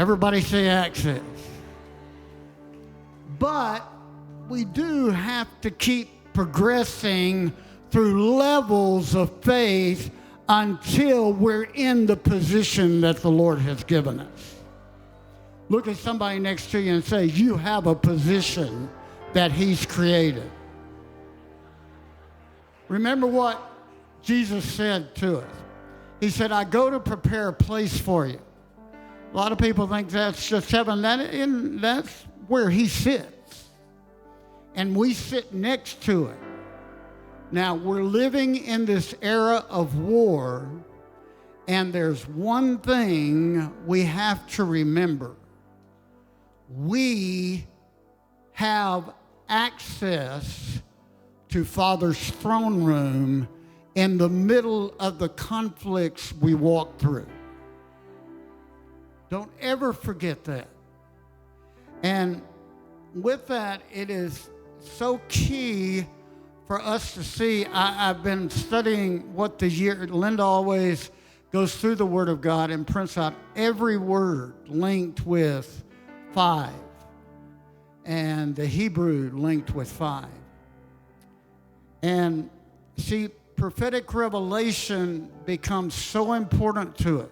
Everybody say access. But we do have to keep progressing through levels of faith until we're in the position that the Lord has given us. Look at somebody next to you and say, you have a position that He's created. Remember what Jesus said to us. He said, I go to prepare a place for you. A lot of people think that's just heaven. That's where He sits. And we sit next to it. Now, we're living in this era of war, and there's one thing we have to remember. We have access to Father's throne room in the middle of the conflicts we walk through. Don't ever forget that. And with that, it is so key for us to see. I've been studying what the year, Linda always goes through the Word of God and prints out every word linked with 5, and the Hebrew linked with 5. And see, prophetic revelation becomes so important to us.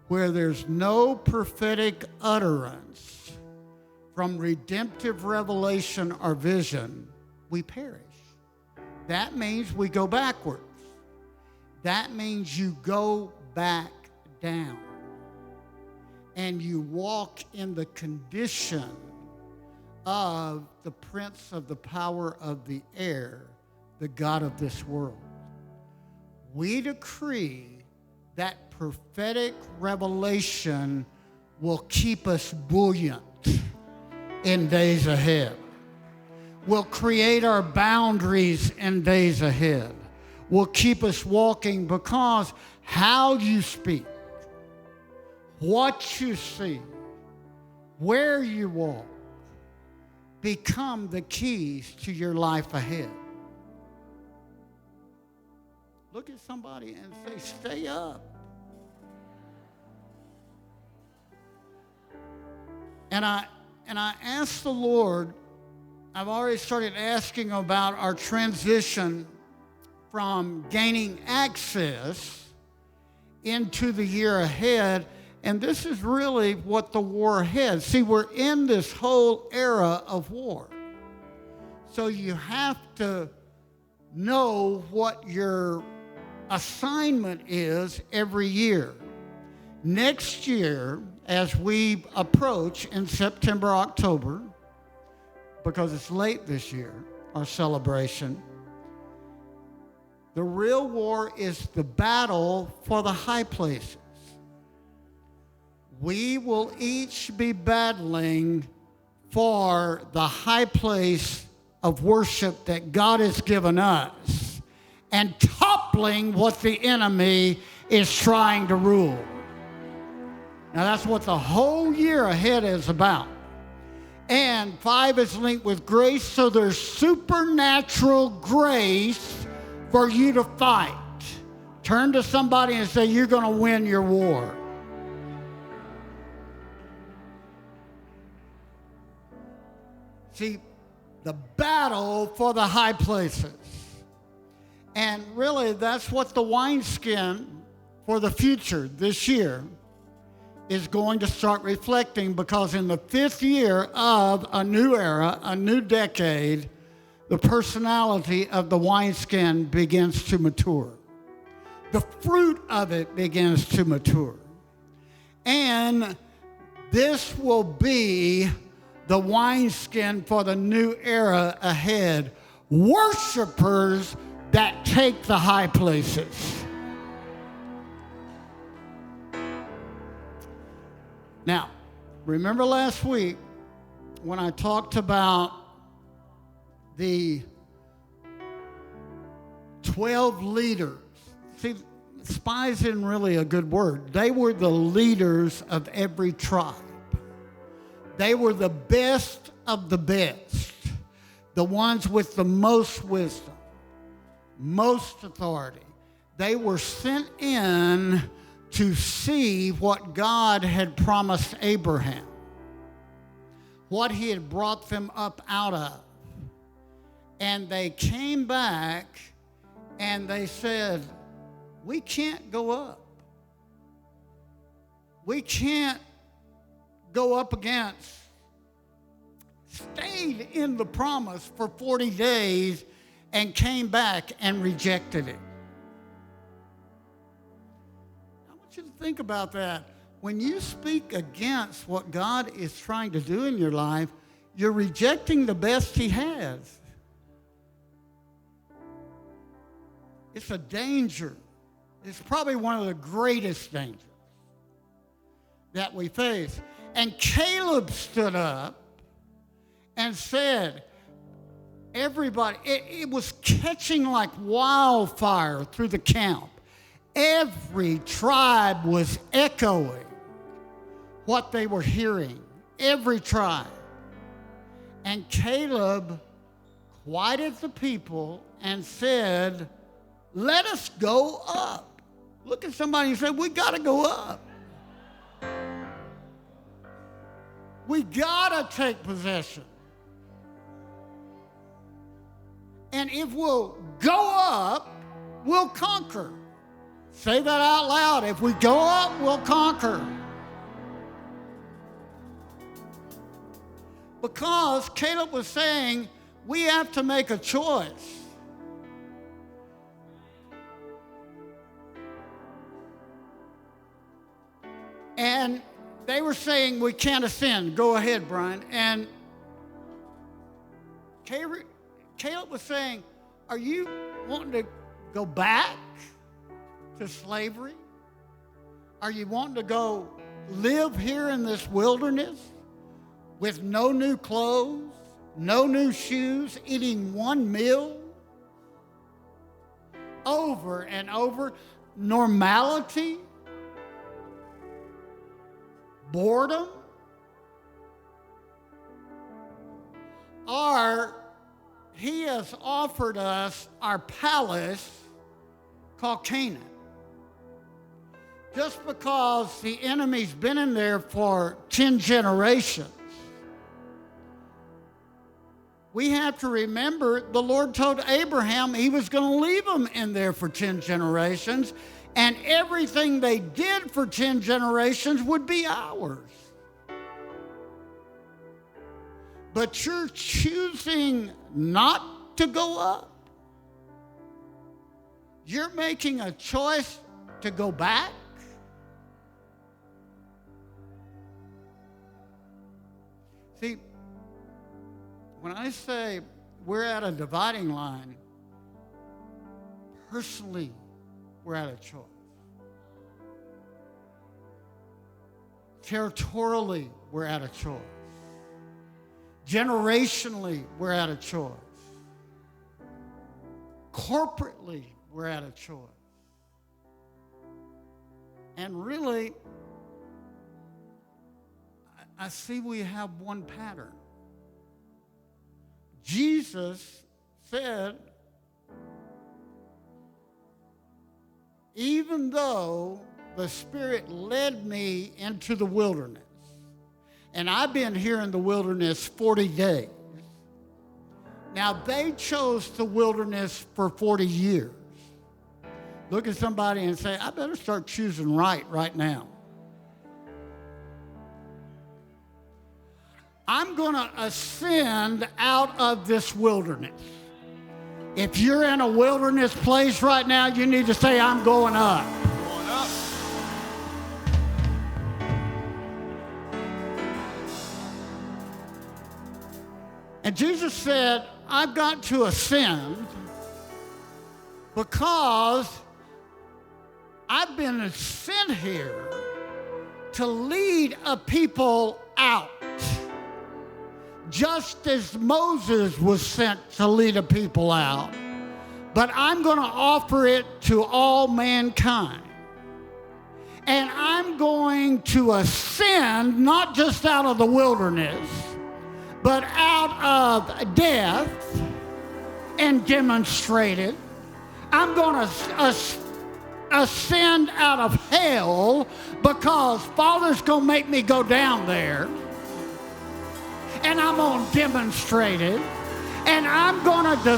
Where there's no prophetic utterance from redemptive revelation or vision, we perish. That means we go backwards. That means you go back down. And you walk in the condition of the prince of the power of the air, the God of this world. We decree that prophetic revelation will keep us buoyant in days ahead. Will create our boundaries in days ahead. Will keep us walking, because how you speak, what you see, where you walk, become the keys to your life ahead. Look at somebody and say, stay up. And I asked the Lord, I've already started asking about our transition from gaining access into the year ahead. And this is really what the war ahead. See, we're in this whole era of war. So you have to know what your assignment is every year. Next year, as we approach in September, October, because it's late this year, our celebration, the real war is the battle for the high places. We will each be battling for the high place of worship that God has given us and toppling what the enemy is trying to rule. Now, that's what the whole year ahead is about. And 5 is linked with grace, so there's supernatural grace for you to fight. Turn to somebody and say, you're going to win your war. See, the battle for the high places. And really, that's what the wineskin for the future this year is going to start reflecting, because in the 5th year of a new era, a new decade, the personality of the wineskin begins to mature. The fruit of it begins to mature. And this will be the wineskin for the new era ahead. Worshipers that take the high places. Now, remember last week when I talked about the 12 leaders? See, spies isn't really a good word. They were the leaders of every tribe. They were the best of the best, the ones with the most wisdom, most authority. They were sent in to see what God had promised Abraham, what he had brought them up out of. And they came back and they said, we can't go up. We can't go up against. Stayed in the promise for 40 days and came back and rejected it. I want you to think about that. When you speak against what God is trying to do in your life, you're rejecting the best he has. It's a danger. It's probably one of the greatest dangers that we face. And Caleb stood up and said, everybody, it was catching like wildfire through the camp. Every tribe was echoing what they were hearing. Every tribe. And Caleb quieted the people and said, let us go up. Look at somebody and say, we got to go up. We got to take possession. And if we'll go up, we'll conquer. Say that out loud. If we go up, we'll conquer. Because Caleb was saying, we have to make a choice. And they were saying, we can't ascend. Go ahead, Brian. And Caleb was saying, are you wanting to go back to slavery? Are you wanting to go live here in this wilderness with no new clothes, no new shoes, eating one meal over and over? Normality? Boredom? Or he has offered us our palace called Canaan. Just because the enemy's been in there for 10 generations. We have to remember the Lord told Abraham he was going to leave them in there for 10 generations, and everything they did for 10 generations would be ours. But you're choosing not to go up. You're making a choice to go back. See, when I say we're at a dividing line, personally, we're at a choice. Territorially, we're at a choice. Generationally, we're at a choice. Corporately, we're at a choice. And really, I see we have one pattern. Jesus said, even though the Spirit led me into the wilderness, and I've been here in the wilderness 40 days. Now, they chose the wilderness for 40 years. Look at somebody and say, I better start choosing right now. I'm going to ascend out of this wilderness. If you're in a wilderness place right now, you need to say, I'm going up. Going up. And Jesus said, I've got to ascend because I've been sent here to lead a people out. Just as Moses was sent to lead a people out. But I'm going to offer it to all mankind. And I'm going to ascend not just out of the wilderness, but out of death and demonstrate it. I'm going to ascend out of hell because Father's going to make me go down there. And I'm going to demonstrate it. And I'm going to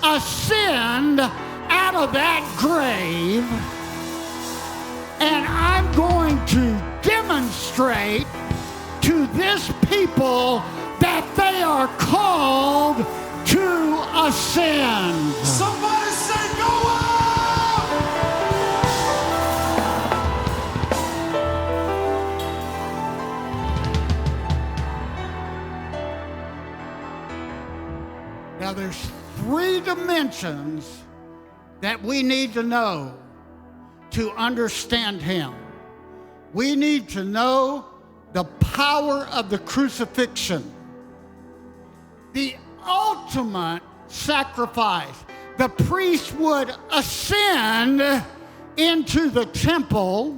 ascend out of that grave. And I'm going to demonstrate to this people that they are called to ascend. Somebody say, go up! Now there's 3 dimensions that we need to know to understand him. We need to know the power of the crucifixion, the ultimate sacrifice. The priest would ascend into the temple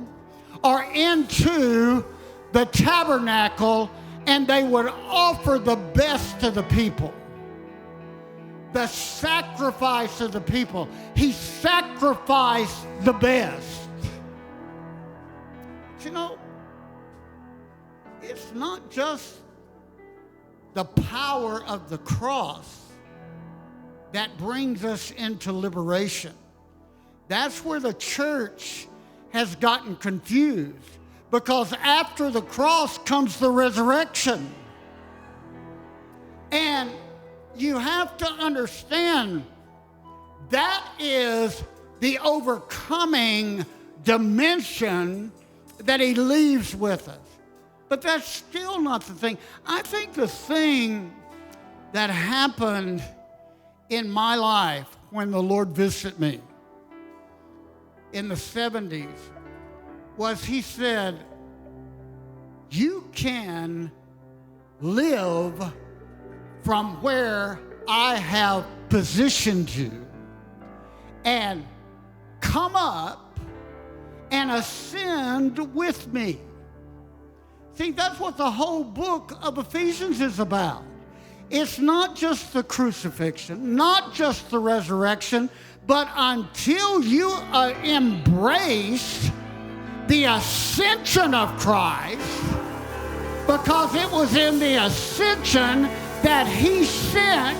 or into the tabernacle, and they would offer the best to the people. The sacrifice of the people. He sacrificed the best. But you know, it's not just the power of the cross that brings us into liberation. That's where the church has gotten confused, because after the cross comes the resurrection. And you have to understand that is the overcoming dimension that he leaves with us. But that's still not the thing. I think the thing that happened in my life when the Lord visited me in the 70s was he said, you can live from where I have positioned you and come up and ascend with me. See, that's what the whole book of Ephesians is about. It's not just the crucifixion, not just the resurrection, but until you embrace the ascension of Christ, because it was in the ascension that he sent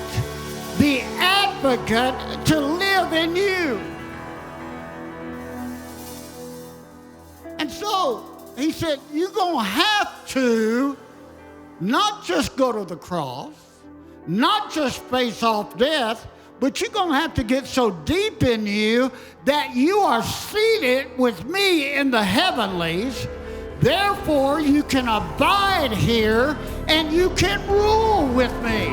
the advocate to live in you. And so he said, you're going to have to not just go to the cross, not just face off death, but you're going to have to get so deep in you that you are seated with me in the heavenlies. Therefore, you can abide here and you can rule with me.